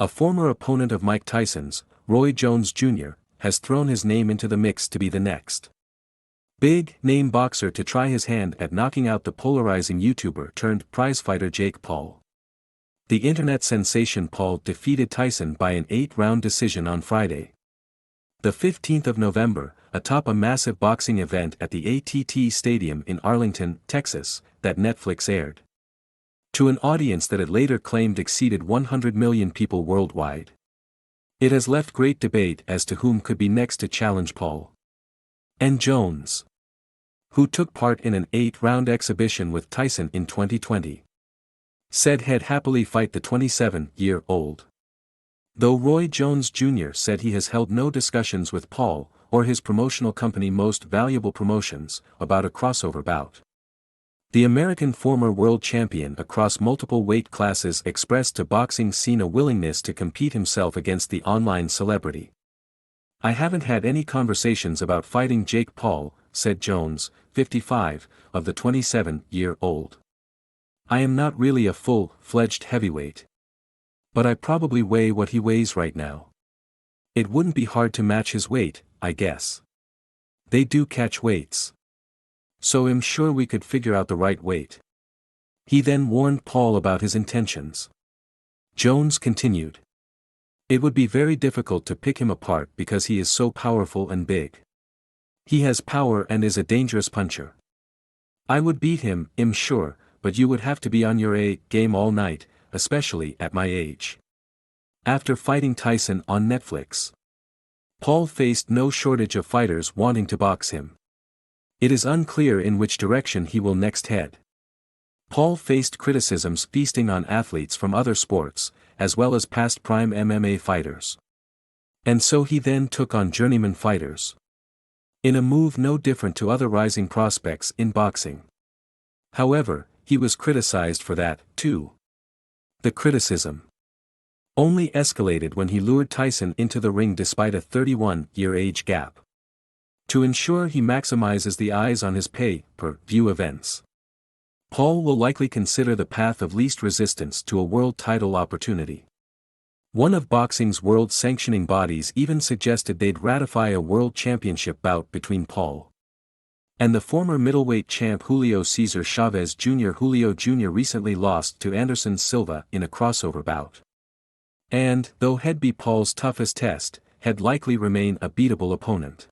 A former opponent of Mike Tyson's, Roy Jones Jr., has thrown his name into the mix to be the next big-name boxer to try his hand at knocking out the polarizing YouTuber-turned-prizefighter Jake Paul. The internet sensation Paul defeated Tyson by an 8-round decision on Friday, the 15th of November, atop a massive boxing event at the AT&T Stadium in Arlington, Texas, that Netflix aired to an audience that it later claimed exceeded 100 million people worldwide. It has left great debate as to whom could be next to challenge Paul and Jones, who took part in an 8-round exhibition with Tyson in 2020. Said he'd happily fight the 27-year-old. Though Roy Jones Jr. said he has held no discussions with Paul, or his promotional company Most Valuable Promotions, about a crossover bout. The American former world champion across multiple weight classes expressed to Boxing Scene a willingness to compete himself against the online celebrity. "I haven't had any conversations about fighting Jake Paul," said Jones, 55, of the 27-year-old. "I am not really a full-fledged heavyweight. But I probably weigh what he weighs right now. It wouldn't be hard to match his weight, I guess. They do catch weights. So I'm sure we could figure out the right weight." He then warned Paul about his intentions. Jones continued, "It would be very difficult to pick him apart because he is so powerful and big. He has power and is a dangerous puncher. I would beat him, I'm sure, but you would have to be on your A game all night, especially at my age." After fighting Tyson on Netflix, Paul faced no shortage of fighters wanting to box him. It is unclear in which direction he will next head. Paul faced criticisms feasting on athletes from other sports, as well as past prime MMA fighters. And so he then took on journeyman fighters, in a move no different to other rising prospects in boxing. However, he was criticized for that, too. The criticism only escalated when he lured Tyson into the ring despite a 31-year age gap, to ensure he maximizes the eyes on his pay-per-view events. Paul will likely consider the path of least resistance to a world title opportunity. One of boxing's world sanctioning bodies even suggested they'd ratify a world championship bout between Paul and the former middleweight champ Julio Cesar Chavez Jr. Julio Jr. recently lost to Anderson Silva in a crossover bout, and, though he'd be Paul's toughest test, he'd likely remain a beatable opponent.